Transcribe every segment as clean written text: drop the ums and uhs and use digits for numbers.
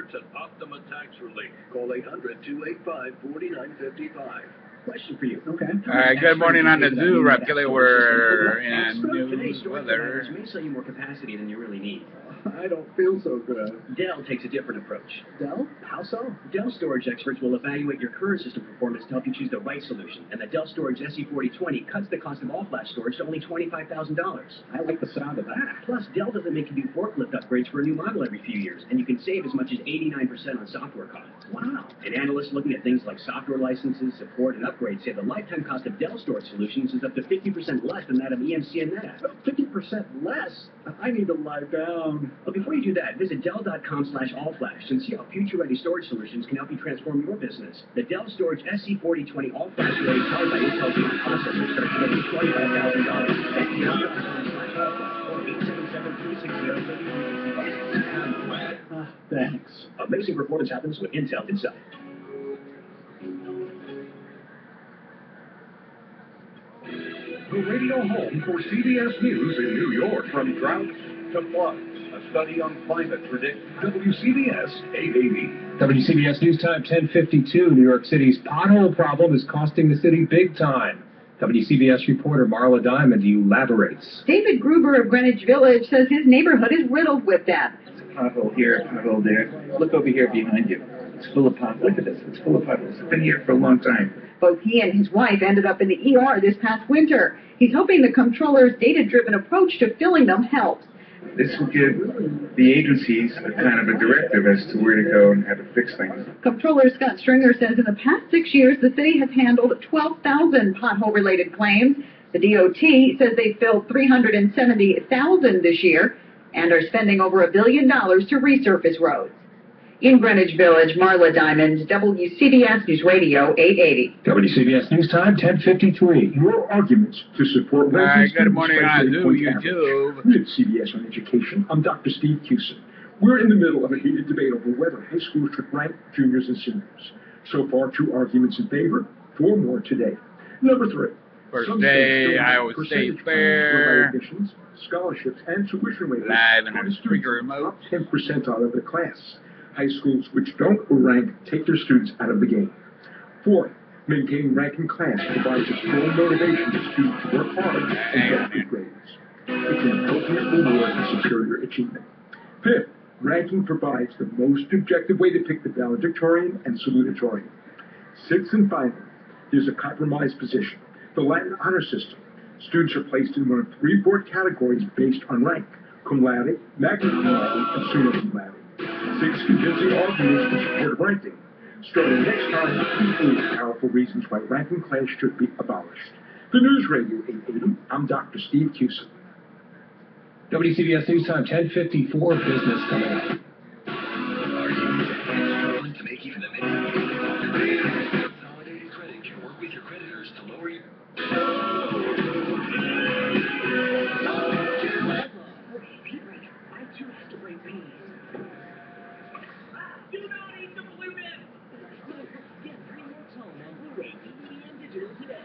experts at Optima Tax Relief. Call 800-285-4955. Question for you. Okay. Good morning on the zoo, Rob Kelly. We're in new weather. May sell you more capacity than you really need. I don't feel so good. Dell takes a different approach. Dell? How so? Dell storage experts will evaluate your current system performance to help you choose the right solution. And the Dell Storage SE4020 cuts the cost of all-flash storage to only $25,000. I like the sound of that. Plus, Dell doesn't make you do forklift upgrades for a new model every few years, and you can save as much as 89% on software costs. Wow. And analysts looking at things like software licenses, support, and upgrades say the lifetime cost of Dell storage solutions is up to 50% less than that of EMC and NetApp. 50% less? I need to lie down. But before you do that, visit Dell.com/allflash and see how future-ready storage solutions can help you transform your business. The Dell Storage SC4020 All-Flash Array powered by Intel Xeon processor starts at only $25,000. That's Dell.com/allflash or 877-360-3365. Thanks. Amazing performance happens with Intel inside. The radio home for CBS News in New York. From drought to flood, a study on climate predicts WCBS 880. WCBS News Time 10:52. New York City's pothole problem is costing the city big time. WCBS reporter Marla Diamond elaborates. David Gruber of Greenwich Village says his neighborhood is riddled with them. It's a pothole here, pothole there. Look over here behind you. It's full of potholes. Look at this. It's full of potholes. It's been here for a long time. Both he and his wife ended up in the ER this past winter. He's hoping the comptroller's data-driven approach to filling them helps. This will give the agencies a kind of a directive as to where to go and how to fix things. Comptroller Scott Stringer says in the past 6 years, the city has handled 12,000 pothole-related claims. The DOT says they filled 370,000 this year and are spending over $1 billion to resurface roads. In Greenwich Village, Marla Diamond, WCBS News Radio 880. WCBS News Time 10:53. Your arguments to support Good morning on YouTube. With CBS on Education, I'm Dr. Steve Cusin. We're in the middle of a heated debate over whether high schools should rank juniors and seniors. So far, 2 arguments in favor, 4 more today. Number 3. First day, Iowa State Fair. Admissions, scholarships, and tuition waivers. Live in a spreaker remote. 10% out of the class. High schools which don't rank take their students out of the game. 4th, maintaining ranking class provides a strong motivation to students to work hard and get good grades. It's an ultimate reward for superior achievement. 5th, ranking provides the most objective way to pick the valedictorian and salutatorian. 6th and finally, there's a compromise position, the Latin honor system. Students are placed in one of 3 board categories based on rank: cum laude, magna cum laude, and summa cum laude. 6 convincing arguments in support of ranking. Starting next time, 8 powerful reasons why ranking class should be abolished. The News Radio 880, I'm Dr. Steve Cusin. WCBS News Time 10:54. Business coming up. Are you struggling to make even a minimum? Consolidated Credit can work with your creditors to lower your... I too have to bring peas. You don't eat the blue bit! Get 3 more tone on Blu-ray, DVD, and digital today.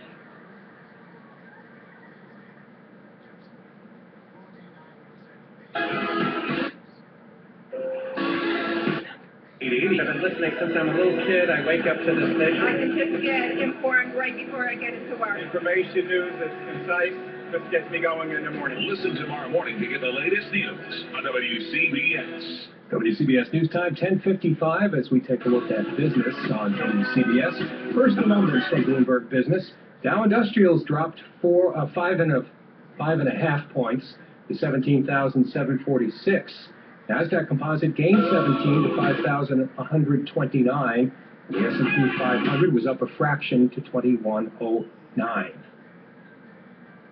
I've been listening since I'm a little kid. I wake up to this station. I can just get informed right before I get into work. Information news that's concise just gets me going in the morning. Listen tomorrow morning to get the latest news on WCBS. WCBS News Time 10:55 as we take a look at business on WCBS. First, the numbers from Bloomberg Business. Dow Industrials dropped 5.5 points to 17,746. Nasdaq Composite gained 17 to 5,129. The S&P 500 was up a fraction to 2109.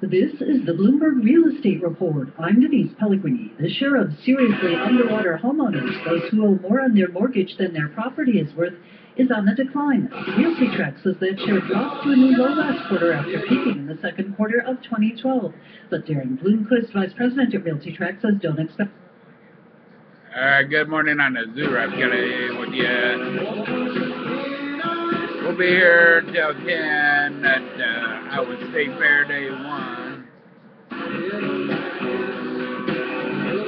This is the Bloomberg Real Estate Report. I'm Denise Pellegrini. The share of seriously underwater homeowners, those who owe more on their mortgage than their property is worth, is on the decline. Realty Track says that share dropped to a new low last quarter after peaking in the second quarter of 2012. But Darren Bloomquist, Vice President at Realty Track, says don't expect... Good morning on the zoo, Rob Kelly with you. We'll be here till 10 at Iowa State Fair Day 1.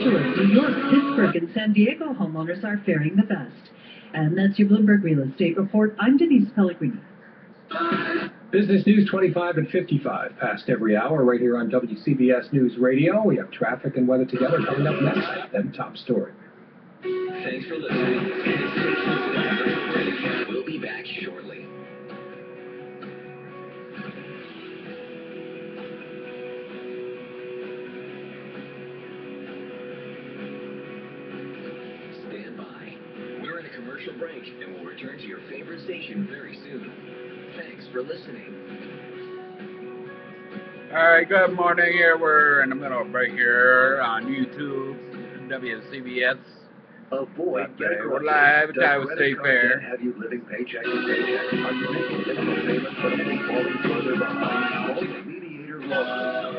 Angeles, New York, Pittsburgh, and San Diego homeowners are faring the best. And that's your Bloomberg Real Estate Report. I'm Denise Pellegrini. Business News 25 and 55 past every hour right here on WCBS News Radio. We have traffic and weather together coming up next, then top story. Thanks for listening. We'll be back shortly. Stand by. We're in a commercial break and we'll return to your favorite station very soon. Thanks for listening. All right, good morning. Here we're in the middle of a break here on YouTube, WCBS. Avoid we're live at Iowa State Fair. Have you living paycheck to paycheck? Are you making minimum payments but only falling further behind? Call the Mediator Law.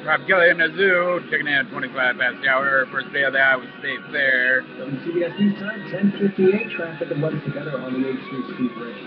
Rob Kelley in the zoo, checking in at 25 past the hour, first day of the Iowa State Fair. WCBS News Time, 10:58, traffic and weather together on the 8th Street Bridge.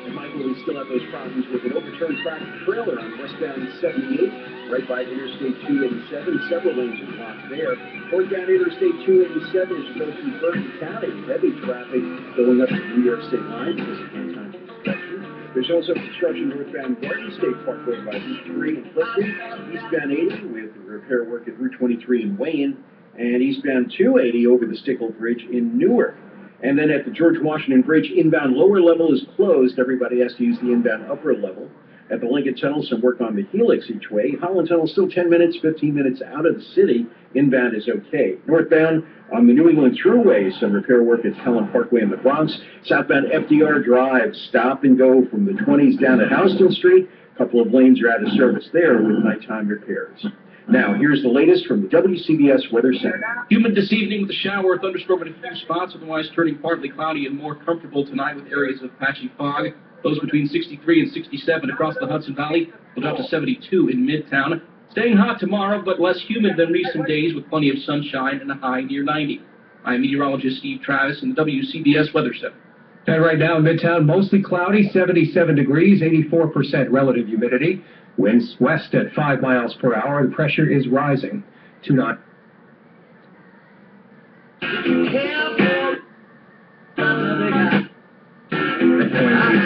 And Michael, we still have those problems with an overturned tractor trailer on westbound 78, right by Interstate 287. Several lanes are blocked there. Northbound Interstate 287 as you go through Bergen County. Heavy traffic going up to the New York State line because of on-time construction. There's also construction northbound Garden State Parkway by Route 3 in Clifton, eastbound 80 with repair work at Route 23 in Wayne, and eastbound 280 over the Stickle Bridge in Newark. And then at the George Washington Bridge, inbound lower level is closed. Everybody has to use the inbound upper level. At the Lincoln Tunnel, some work on the Helix each way. Holland Tunnel still 10 minutes, 15 minutes out of the city. Inbound is okay. Northbound on the New England Thruway, some repair work at Helen Parkway in the Bronx. Southbound FDR Drive, stop and go from the 20s down to Houston Street. A couple of lanes are out of service there with nighttime repairs. Now, here's the latest from the WCBS Weather Center. Humid this evening with a shower or thunderstorm in a few spots, otherwise turning partly cloudy and more comfortable tonight with areas of patchy fog. Lows between 63 and 67 across the Hudson Valley. Will drop to 72 in Midtown. Staying hot tomorrow, but less humid than recent days with plenty of sunshine and a high near 90. I'm meteorologist Steve Travis in the WCBS Weather Center. And right now in Midtown, mostly cloudy, 77 degrees, 84% relative humidity. Winds west at 5 miles per hour. The pressure is rising. 2 knots.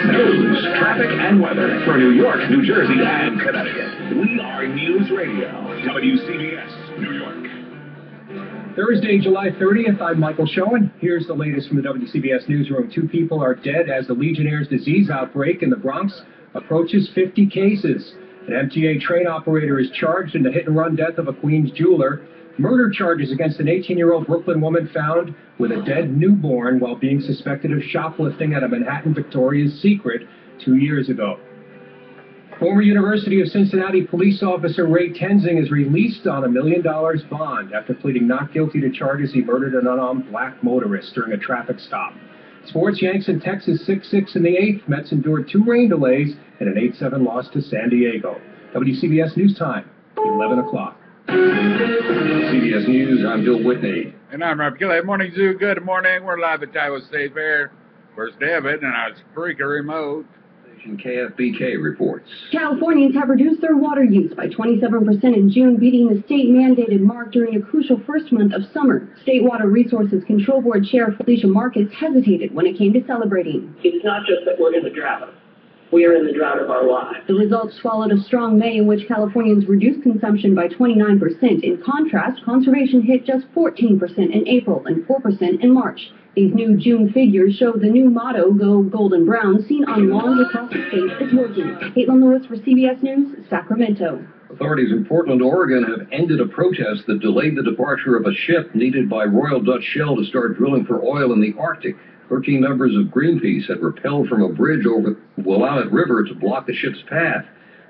News, traffic, and weather for New York, New Jersey, and Connecticut. We are News Radio, WCBS, New York. Thursday, July 30th, I'm Michael Schoen. Here's the latest from the WCBS newsroom. 2 people are dead as the Legionnaire's disease outbreak in the Bronx approaches 50 cases. An MTA train operator is charged in the hit-and-run death of a Queens jeweler. Murder charges against an 18-year-old Brooklyn woman found with a dead newborn while being suspected of shoplifting at a Manhattan Victoria's Secret 2 years ago. Former University of Cincinnati police officer Ray Tenzing is released on $1 million bond after pleading not guilty to charges he murdered an unarmed black motorist during a traffic stop. Sports, Yanks in Texas 6-6 in the 8th. Mets endured 2 rain delays and an 8-7 loss to San Diego. WCBS News Time, 11 o'clock. CBS News, I'm Bill Whitney. And I'm Rob Kelley. Morning Zoo, good morning. We're live at Iowa State Fair. First day of it, and our spreaker remote. KFBK reports. Californians have reduced their water use by 27% in June, beating the state-mandated mark during a crucial first month of summer. State Water Resources Control Board Chair Felicia Marcus hesitated when it came to celebrating. It's not just that we're in the drought. We are in the drought of our lives. The results followed a strong May in which Californians reduced consumption by 29%. In contrast, conservation hit just 14% in April and 4% in March. These new June figures show the new motto, Go Golden Brown, seen on lawns across the state is working. Caitlin Lewis for CBS News, Sacramento. Authorities in Portland, Oregon have ended a protest that delayed the departure of a ship needed by Royal Dutch Shell to start drilling for oil in the Arctic. 13 members of Greenpeace had rappelled from a bridge over the Willamette River to block the ship's path.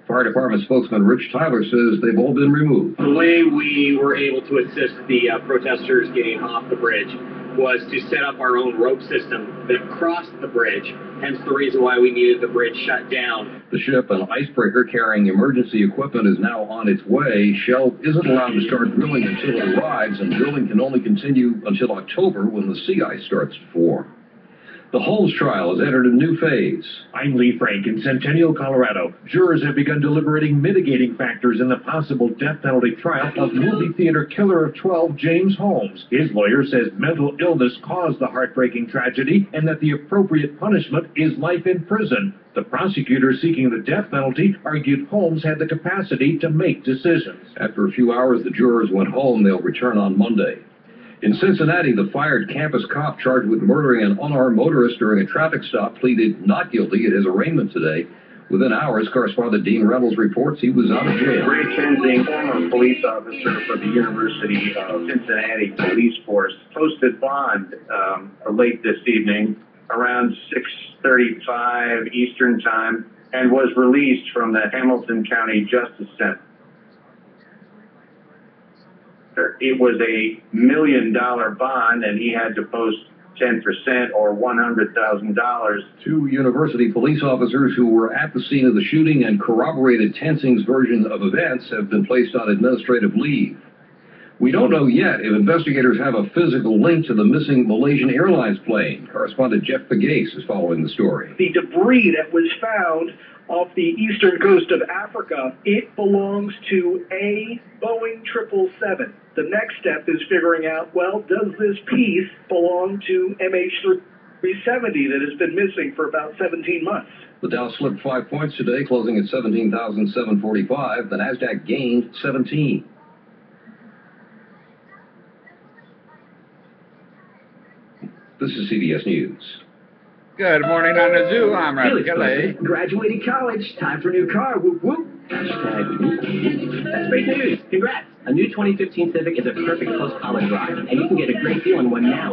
Fire Department spokesman Rich Tyler says they've all been removed. The way we were able to assist the protesters getting off the bridge was to set up our own rope system that crossed the bridge, hence the reason why we needed the bridge shut down. The ship, an icebreaker carrying emergency equipment, is now on its way. Shell isn't allowed to start drilling until it arrives, and drilling can only continue until October when the sea ice starts to form. The Holmes trial has entered a new phase. I'm Lee Frank in Centennial, Colorado. Jurors have begun deliberating mitigating factors in the possible death penalty trial of movie theater killer of 12, James Holmes. His lawyer says mental illness caused the heartbreaking tragedy and that the appropriate punishment is life in prison. The prosecutor seeking the death penalty argued Holmes had the capacity to make decisions. After a few hours, the jurors went home. They'll return on Monday. In Cincinnati, the fired campus cop charged with murdering an unarmed motorist during a traffic stop pleaded not guilty at his arraignment today. Within hours, correspondent Dean Reynolds reports he was out of jail. Ray Tenzing, former police officer for the University of Cincinnati Police Force, posted bond late this evening around 6:35 Eastern Time and was released from the Hamilton County Justice Center. It was $1 million bond, and he had to post 10% or $100,000. 2 university police officers who were at the scene of the shooting and corroborated Tenzing's version of events have been placed on administrative leave. We don't know yet if investigators have a physical link to the missing Malaysian Airlines plane. Correspondent Jeff Begase is following the story. The debris that was found off the eastern coast of Africa, it belongs to a Boeing 777. The next step is figuring out, well, does this piece belong to MH370 that has been missing for about 17 months? The Dow slipped 5 points today, closing at 17,745. The Nasdaq gained 17. This is CBS News. Good morning on the zoo. I'm Robkelley. Graduated college. Time for a new car. Whoop, whoop. Hashtag whoop. That's great news. Congrats. A new 2015 Civic is a perfect post-college ride, and you can get a great deal on one now.